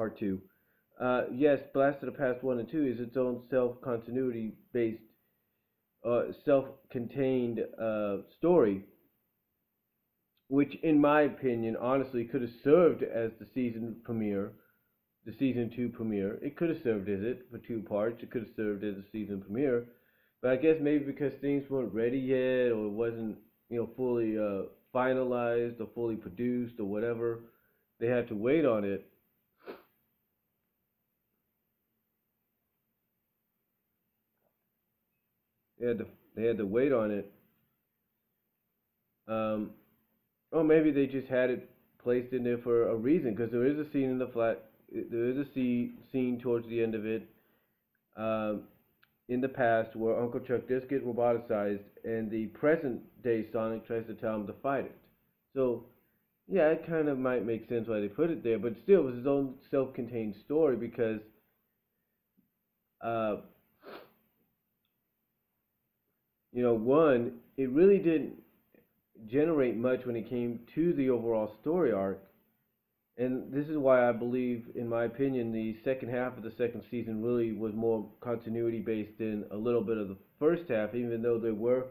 part two. Yes, Blast of the Past 1 and 2 is its own self-continuity based, self-contained story, which, in my opinion, honestly could have served as the season two premiere. It could have served as it for two parts. It could have served as a season premiere, but I guess maybe because things weren't ready yet, or it wasn't, fully finalized or fully produced or whatever, they had to wait on it. They had to they had to wait on it. Um, or maybe they just had it placed in there for a reason, because there is a scene in the flat. There is a scene towards the end of it, um, in the past, where Uncle Chuck does get roboticized, and the present day Sonic tries to tell him to fight it. So yeah, it kind of might make sense why they put it there, but still, it was his own self-contained story because, uh, one, it really didn't generate much when it came to the overall story arc. And this is why I believe, in my opinion, the second half of the second season really was more continuity based than a little bit of the first half, even though there were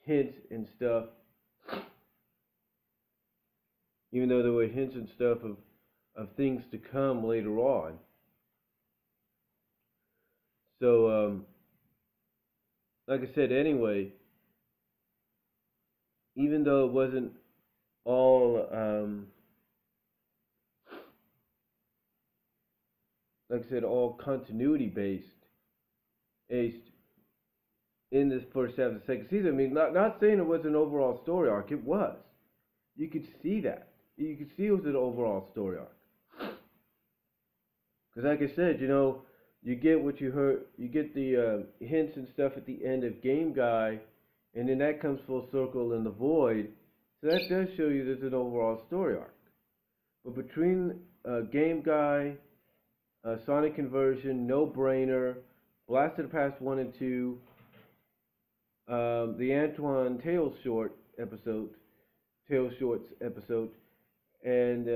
hints and stuff, even though there were hints and stuff of things to come later on. So, like I said, anyway, even though it wasn't all, like I said, all continuity based in this first half of the second season. I mean, not saying it was an overall story arc. It was. You could see that. You could see it was an overall story arc. Because, like I said, you get what you heard. You get the hints and stuff at the end of Game Guy, and then that comes full circle in the Void. So that does show you there's an overall story arc. But between Game Guy, Sonic Conversion, No Brainer, Blast of the Past 1 and 2, the Antoine Tales Shorts episode, and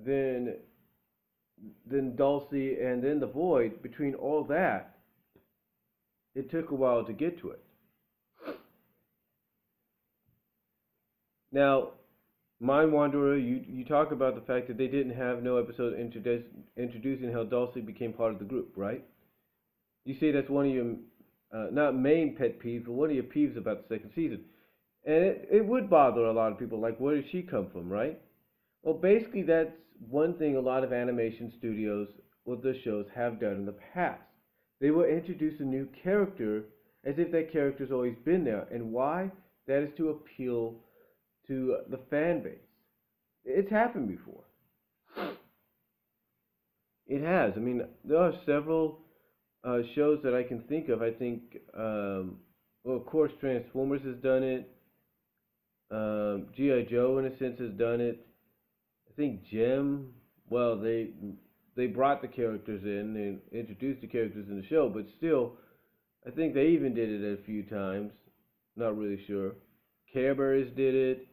then Dulcie, and then the Void. Between all that, it took a while to get to it. Now, Mind Wanderer, you talk about the fact that they didn't have no episode introducing how Dulcie became part of the group, right? You say that's one of your, not main pet peeves, but one of your peeves about the second season. And it would bother a lot of people, like, where did she come from, right? Well, basically, that's one thing a lot of animation studios with the shows have done in the past. They will introduce a new character as if that character's always been there. And why? That is to appeal to the fan base. It's happened before. It has. I mean, there are several shows that I can think of. I think, well, of course, Transformers has done it. G.I. Joe, in a sense, has done it. I think Gem, well, they brought the characters in and introduced the characters in the show, but still, I think they even did it a few times. Not really sure. Care Bears did it.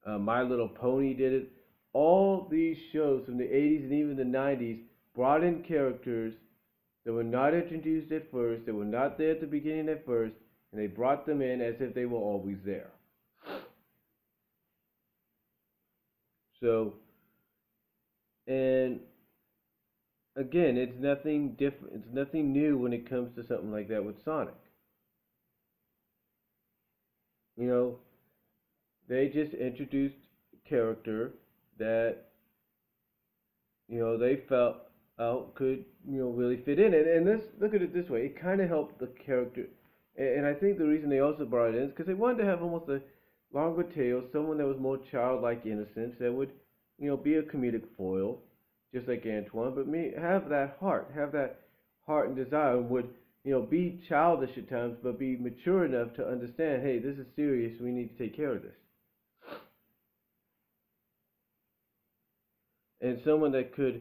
My Little Pony did it. All these shows from the 80s and even the 90s brought in characters that were not introduced at first, that were not there at the beginning at first, and they brought them in as if they were always there. So, and again, it's nothing different. It's nothing new when it comes to something like that with Sonic. You know, they just introduced a character that they felt out could really fit in. And this, look at it this way, it kind of helped the character. And I think the reason they also brought it in is because they wanted to have almost a longer tail, someone that was more childlike innocence, that would be a comedic foil, just like Antoine, but have that heart and desire, and would be childish at times, but be mature enough to understand, hey, this is serious, we need to take care of this. And someone that could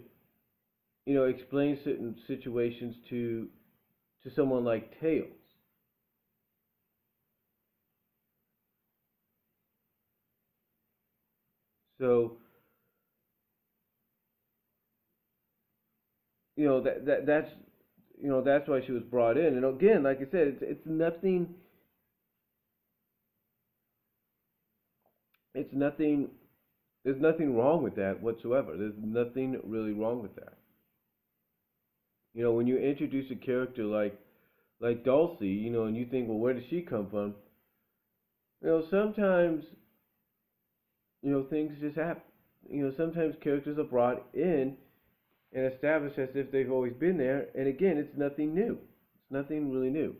explain certain situations to someone like Tails. So that's that's why she was brought in. And again, like I said, it's nothing. It's nothing. There's nothing wrong with that whatsoever. There's nothing really wrong with that. When you introduce a character like Dulcie, and you think, well, where did she come from? Sometimes things just happen. Sometimes characters are brought in and established as if they've always been there. And again, it's nothing new. It's nothing really new.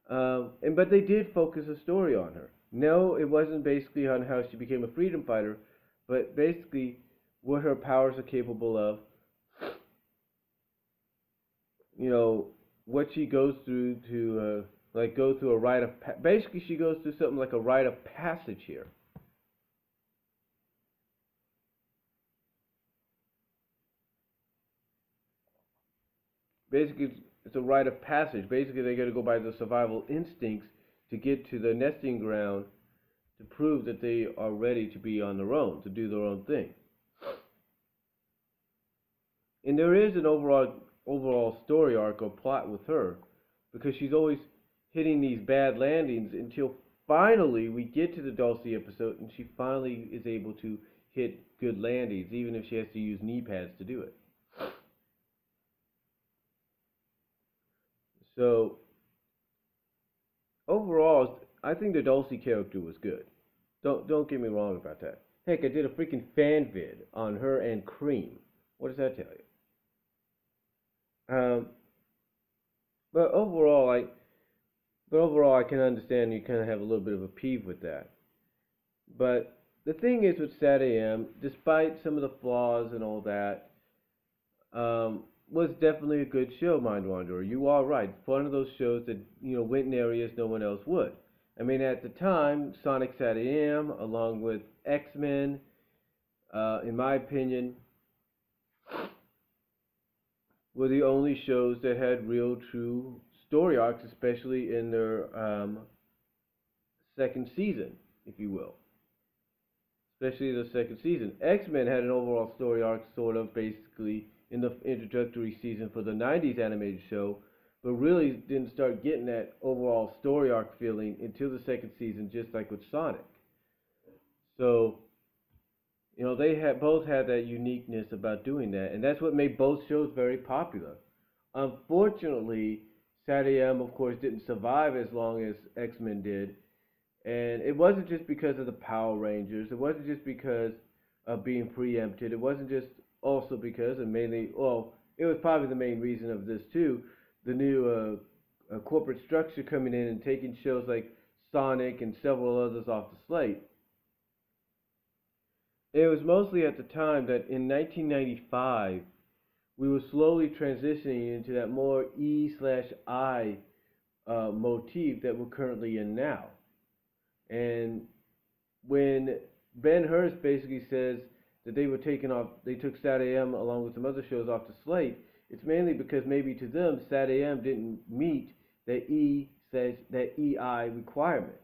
But they did focus a story on her. No, it wasn't basically on how she became a freedom fighter, but basically what her powers are capable of. You know what she goes through to go through a rite of basically she goes through something like a rite of passage here. Basically, it's a rite of passage. Basically, they got to go by the survival instincts to get to the nesting ground to prove that they are ready to be on their own, to do their own thing. And there is an overall story arc or plot with her because she's always hitting these bad landings until finally we get to the Dulcie episode and she finally is able to hit good landings, even if she has to use knee pads to do it. So overall, I think the Dulcie character was good. Don't get me wrong about that. Heck, I did a freaking fan vid on her and Cream. What does that tell you? But overall, I can understand you kind of have a little bit of a peeve with that. But the thing is with SatAM, despite some of the flaws and all that, was definitely a good show, Mind Wanderer. You are right. It's one of those shows that went in areas no one else would. I mean, at the time, Sonic SatAM, along with X-Men, in my opinion, were the only shows that had real, true story arcs, especially in their second season, if you will. Especially the second season. X-Men had an overall story arc, sort of, basically, in the introductory season for the 90s animated show, but really didn't start getting that overall story arc feeling until the second season, just like with Sonic. So, they both had that uniqueness about doing that, and that's what made both shows very popular. Unfortunately, SatAM, of course, didn't survive as long as X-Men did, and it wasn't just because of the Power Rangers. It wasn't just because of being preempted. It wasn't just also because, and mainly, well, it was probably the main reason of this too, the new corporate structure coming in and taking shows like Sonic and several others off the slate. It was mostly at the time that in 1995 we were slowly transitioning into that more E/I motif that we're currently in now. And when Ben Hurst basically says that they took SatAM along with some other shows off the slate, it's mainly because maybe to them SatAM didn't meet that EI requirement.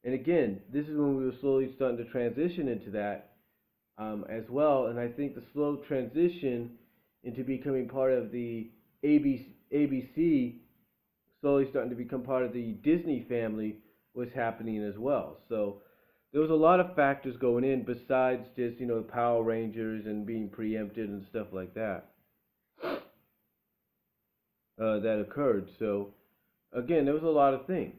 And again, this is when we were slowly starting to transition into that as well. And I think the slow transition into becoming part of the ABC, slowly starting to become part of the Disney family, was happening as well. So there was a lot of factors going in besides just Power Rangers and being preempted and stuff like that that occurred. So again, there was a lot of things.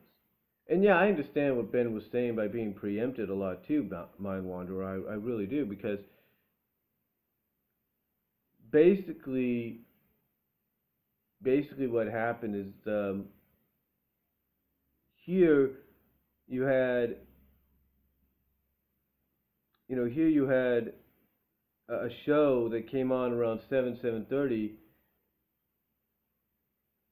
And yeah, I understand what Ben was saying by being preempted a lot too, Mind Wanderer. I really do, because basically what happened is here you had a show that came on around 7:30,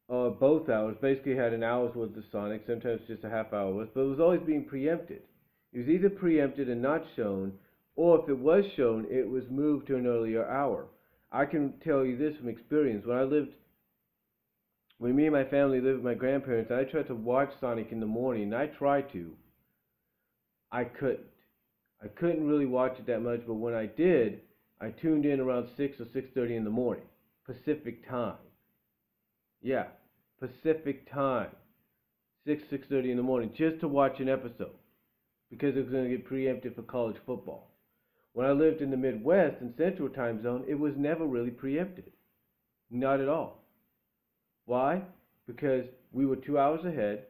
both hours. Basically had an hour's worth of Sonic, sometimes just a half hour worth, but it was always being preempted. It was either preempted and not shown, or if it was shown, it was moved to an earlier hour. I can tell you this from experience. When me and my family lived with my grandparents, I tried to watch Sonic in the morning, and I tried to. I couldn't. I couldn't really watch it that much, but when I did, I tuned in around 6 or 6:30 in the morning. Pacific time. Yeah, Pacific time. 6:30 in the morning just to watch an episode because it was going to get preempted for college football. When I lived in the Midwest and Central Time Zone, it was never really preempted. Not at all. Why? Because we were 2 hours ahead,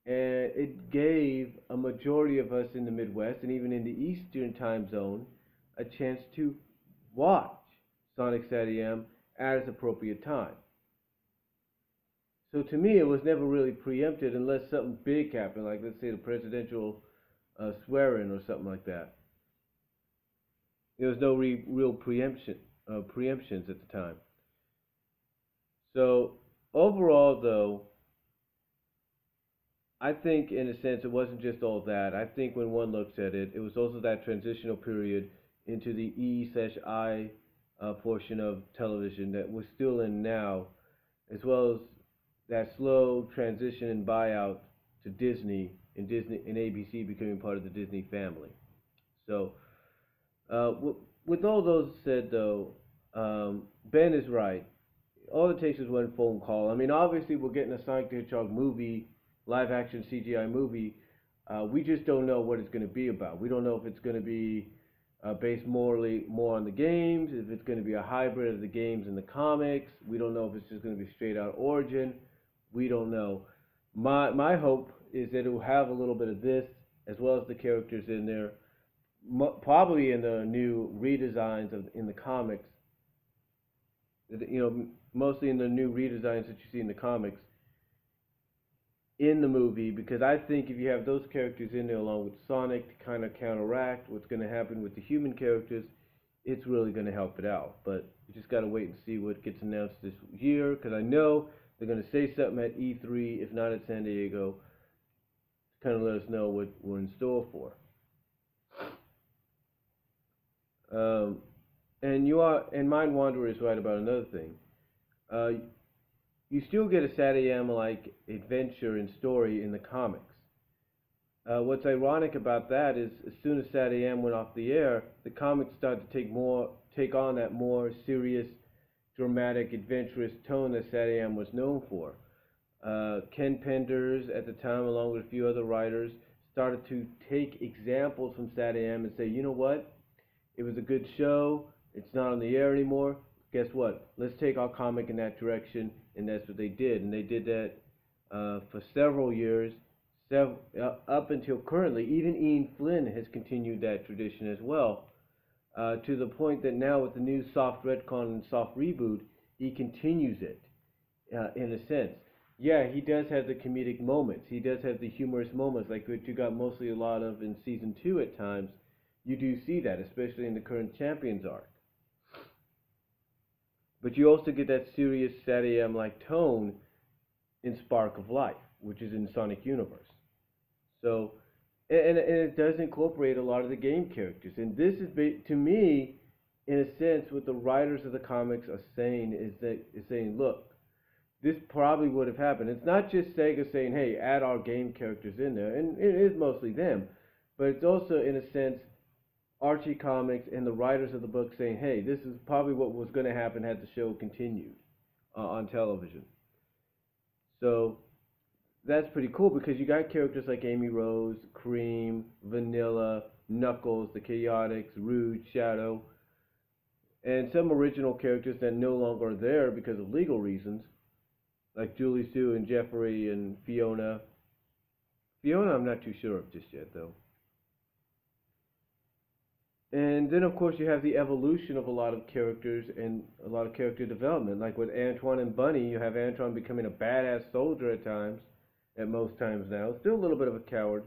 and it gave a majority of us in the Midwest and even in the Eastern Time Zone a chance to watch Sonic SatAM at its appropriate time. So to me, it was never really preempted unless something big happened, like let's say the presidential swearing or something like that. There was no real preemptions at the time. So overall, though, I think in a sense it wasn't just all that. I think when one looks at it, it was also that transitional period into the E/I portion of television that we're still in now, as well as that slow transition and buyout to Disney and ABC becoming part of the Disney family. So, with all those said, though, Ben is right. All it takes is one phone call. I mean, obviously, we're getting a Sonic the Hedgehog movie, live action CGI movie. We just don't know what it's going to be about. We don't know if it's going to be based more on the games, if it's going to be a hybrid of the games and the comics. We don't know if it's just going to be straight out origin. We don't know. My hope is that it will have a little bit of this, as well as the characters in there, probably in the new redesigns in the comics. Mostly in the new redesigns that you see in the comics, in the movie, because I think if you have those characters in there along with Sonic to kind of counteract what's going to happen with the human characters, it's really going to help it out. But you just got to wait and see what gets announced this year, because I know they're going to say something at E3, if not at San Diego, to kind of let us know what we're in store for. And Mind Wanderer is right about another thing. You still get a SatAM-like adventure and story in the comics. What's ironic about that is, as soon as SatAM went off the air, the comics started to take on that more serious, dramatic, adventurous tone that SatAM was known for. Ken Penders, at the time, along with a few other writers, started to take examples from SatAM and say, you know what? It was a good show. It's not on the air anymore. Guess what? Let's take our comic in that direction, and that's what they did. And they did that for several years, up until currently. Even Ian Flynn has continued that tradition as well, to the point that now with the new soft retcon and soft reboot, he continues it in a sense. Yeah, he does have the comedic moments. He does have the humorous moments, like what you got mostly a lot of in season 2 at times. You do see that, especially in the current Champions arc. But you also get that serious SatAM-like tone in Spark of Life, which is in Sonic Universe. So, and it does incorporate a lot of the game characters. And this is, to me, in a sense, what the writers of the comics are saying is saying, look, this probably would have happened. It's not just Sega saying, hey, add our game characters in there. And it is mostly them. But it's also, in a sense, Archie Comics and the writers of the book saying, hey, this is probably what was going to happen had the show continued on television. So that's pretty cool because you got characters like Amy Rose, Cream, Vanilla, Knuckles, the Chaotix, Rouge, Shadow, and some original characters that no longer are there because of legal reasons, like Julie Sue and Jeffrey and Fiona. Fiona I'm not too sure of just yet, though. And then, of course, you have the evolution of a lot of characters and a lot of character development. Like with Antoine and Bunny, you have Antoine becoming a badass soldier at times, at most times now. Still a little bit of a coward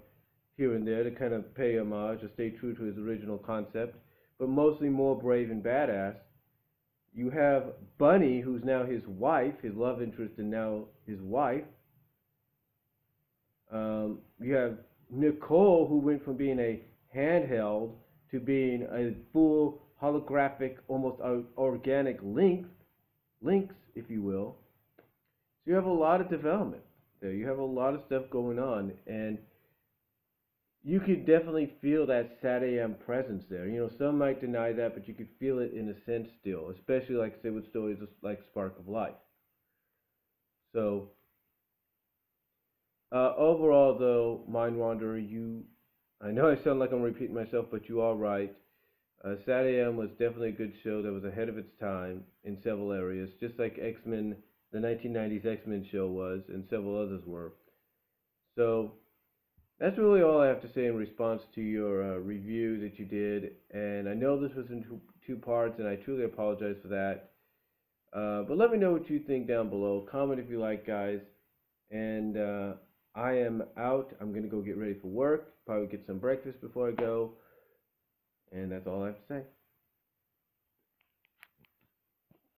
here and there to kind of pay homage or stay true to his original concept, but mostly more brave and badass. You have Bunny, who's now his wife, his love interest, and now his wife. You have Nicole, who went from being a handheld to being a full holographic, almost organic Lynx, if you will. So you have a lot of development there. You have a lot of stuff going on, and you could definitely feel that SatAM presence there. You know, some might deny that, but you could feel it in a sense still, especially like I say with stories like Spark of Life. So overall, though, Mind Wanderer, I know I sound like I'm repeating myself, but you are right. SatAM was definitely a good show that was ahead of its time in several areas, just like X Men, the 1990s X Men show was, and several others were. So that's really all I have to say in response to your review that you did. And I know this was in two parts, and I truly apologize for that. But let me know what you think down below. Comment if you like, guys. And I am out. I'm going to go get ready for work. Probably get some breakfast before I go. And that's all I have to say.